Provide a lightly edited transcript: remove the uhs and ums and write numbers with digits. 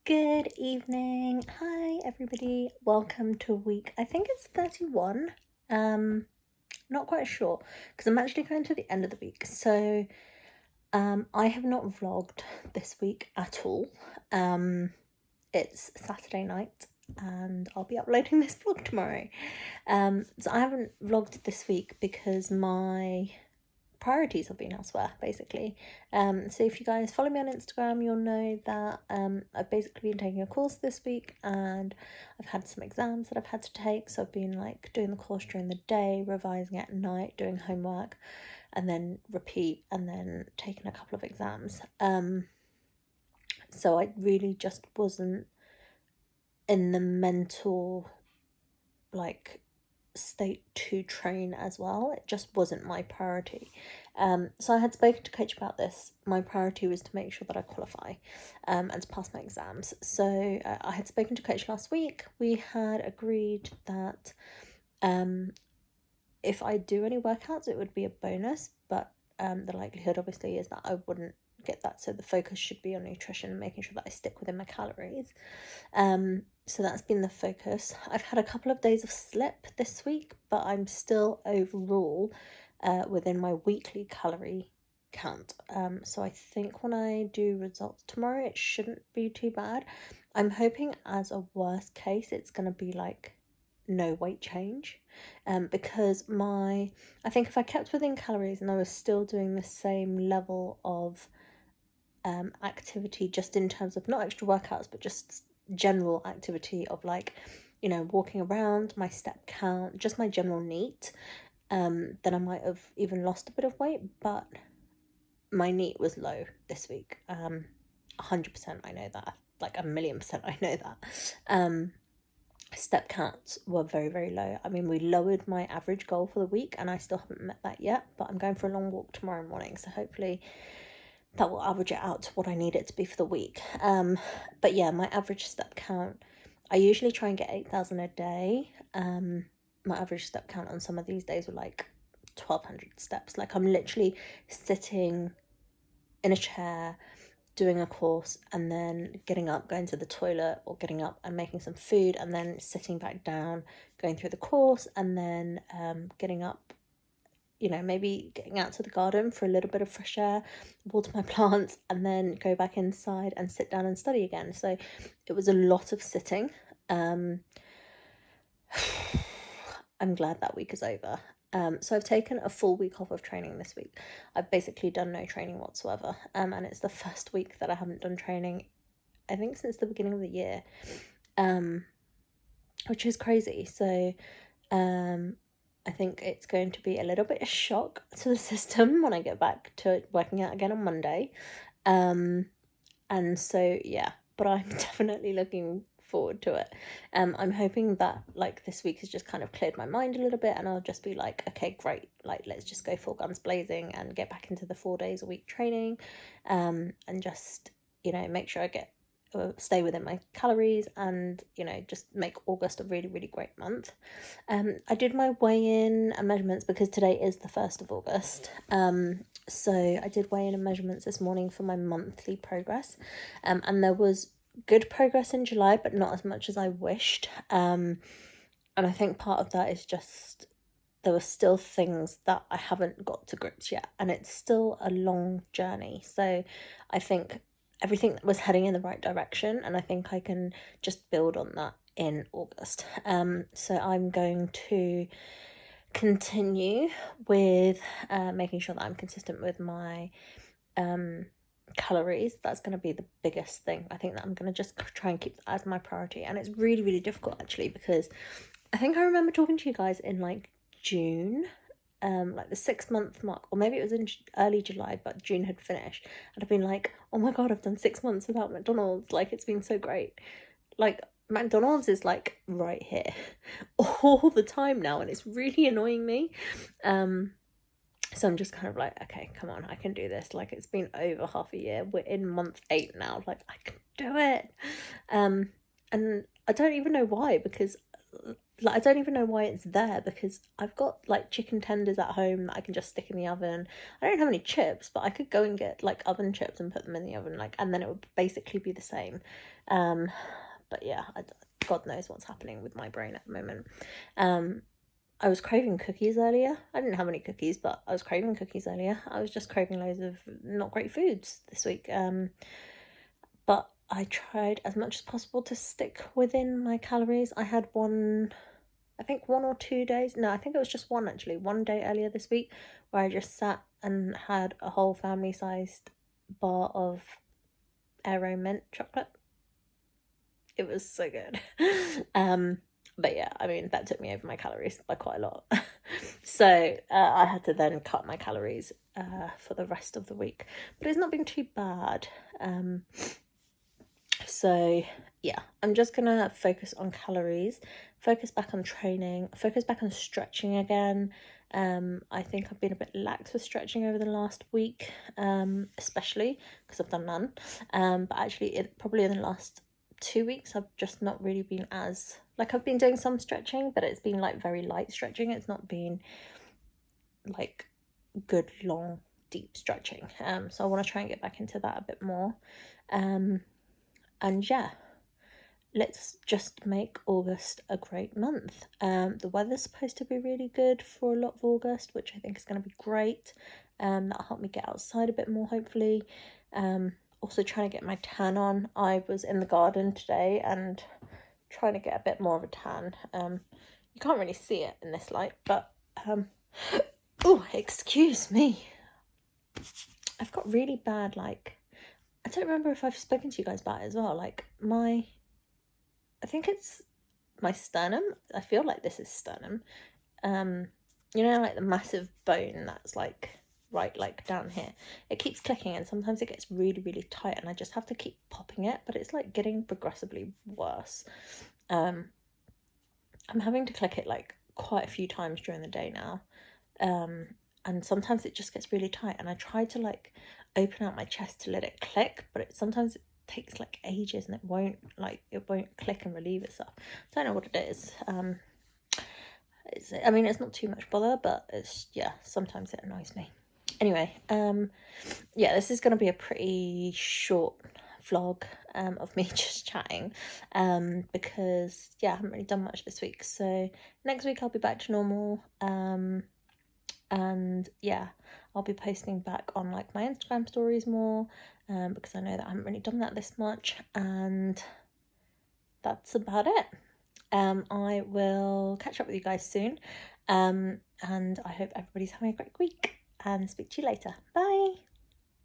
Good evening. Hi everybody. Welcome to week, I think it's 31. Not quite sure because I'm actually going to the end of the week. So I have not vlogged this week at all. It's Saturday night and I'll be uploading this vlog tomorrow. So I haven't vlogged this week because my priorities have been elsewhere, basically. So if you guys follow me on Instagram, you'll know that I've basically been taking a course this week and I've had some exams that I've had to take. So I've been like doing the course during the day, revising at night, doing homework, and then repeat, and then taking a couple of exams. So I really just wasn't in the mental state to train as well. It just wasn't my priority. So I had spoken to coach about this. My priority was to make sure that I qualify and to pass my exams. So I had spoken to coach last week. We had agreed that if I do any workouts, it would be a bonus, but the likelihood obviously is that I wouldn't get that. So the focus should be on nutrition and making sure that I stick within my calories. So that's been the focus. I've had a couple of days of slip this week, but I'm still overall within my weekly calorie count. So I think when I do results tomorrow, it shouldn't be too bad. I'm hoping as a worst case, it's going to be like no weight change, because I think if I kept within calories and I was still doing the same level of activity, just in terms of not extra workouts but just general activity of walking around, my step count, just my general neat, then I might have even lost a bit of weight. But my neat was low this week. 100% I know that, like 1,000,000% I know that. Step counts were very, very low. I mean, we lowered my average goal for the week and I still haven't met that yet, but I'm going for a long walk tomorrow morning, so hopefully that will average it out to what I need it to be for the week. But yeah, my average step count, I usually try and get 8,000 a day. My average step count on some of these days were like 1,200 steps. Like I'm literally sitting in a chair doing a course and then getting up, going to the toilet, or getting up and making some food and then sitting back down, going through the course, and then getting up, maybe getting out to the garden for a little bit of fresh air, water my plants, and then go back inside and sit down and study again. So it was a lot of sitting. I'm glad that week is over. So I've taken a full week off of training this week. I've basically done no training whatsoever. And it's the first week that I haven't done training, I think, since the beginning of the year, which is crazy. So I think it's going to be a little bit of shock to the system when I get back to working out again on Monday. And so, yeah, but I'm definitely looking forward to it. I'm hoping that this week has just kind of cleared my mind a little bit and I'll just be like, okay, great, let's just go full guns blazing and get back into the 4 days a week training, and just, make sure I stay within my calories and just make August a really, really great month. I did my weigh-in and measurements because today is the 1st of August. So I did weigh-in and measurements this morning for my monthly progress, and there was good progress in July, but not as much as I wished. And I think part of that is just there were still things that I haven't got to grips yet, and it's still a long journey. So I think everything was heading in the right direction, and I think I can just build on that in August. So I'm going to continue with making sure that I'm consistent with my calories. That's going to be the biggest thing. I think that I'm going to just try and keep that as my priority, and it's really, really difficult actually, because I think I remember talking to you guys in June, the 6-month mark, or maybe it was in early July, but June had finished, and I've been like, oh my god, I've done 6 months without McDonald's, it's been so great. McDonald's is right here all the time now, and it's really annoying me. So I'm just kind of like, okay, come on, I can do this. It's been over half a year. We're in month 8 now. I can do it. And I don't even know why, because like, I don't even know why it's there, because I've got like chicken tenders at home that I can just stick in the oven. I don't have any chips, but I could go and get like oven chips and put them in the oven, like, and then it would basically be the same. But yeah, God knows what's happening with my brain at the moment. I was craving cookies earlier. I didn't have any cookies, but I was craving cookies earlier. I was just craving loads of not great foods this week. But I tried as much as possible to stick within my calories. I had I think 1 or 2 days. No, I think it was just one actually. One day earlier this week where I just sat and had a whole family-sized bar of Aero mint chocolate. It was so good. But yeah, I mean, that took me over my calories by quite a lot. So I had to then cut my calories for the rest of the week. But it's not been too bad. So yeah, I'm just gonna focus on calories, focus back on training, focus back on stretching again. I think I've been a bit lax with stretching over the last week, especially because I've done none. But actually, probably in the last 2 weeks, I've just not really been as, like, I've been doing some stretching, but it's been like very light stretching. It's not been like good, long, deep stretching. So I want to try and get back into that a bit more. And yeah, let's just make August a great month. The weather's supposed to be really good for a lot of August, which I think is going to be great. That'll help me get outside a bit more, hopefully. Also trying to get my tan on. I was in the garden today and trying to get a bit more of a tan. You can't really see it in this light, but oh, excuse me. I've got really bad, like, I don't remember if I've spoken to you guys about it as well. Like, I think it's my sternum. I feel like this is sternum. You know, like the massive bone that's like right, like down here. It keeps clicking and sometimes it gets really, really tight and I just have to keep popping it, but it's like getting progressively worse. I'm having to click it like quite a few times during the day now. And sometimes it just gets really tight and I try to like open out my chest to let it click, but sometimes it takes like ages and it won't click and relieve itself. Don't know what it is. I mean, it's not too much bother, but it's, yeah, sometimes it annoys me. Anyway, yeah, this is going to be a pretty short vlog of me just chatting, because yeah, I haven't really done much this week. So next week I'll be back to normal, and yeah, I'll be posting back on like my Instagram stories more, because I know that I haven't really done that this much, and that's about it. I will catch up with you guys soon, and I hope everybody's having a great week, and speak to you later. Bye.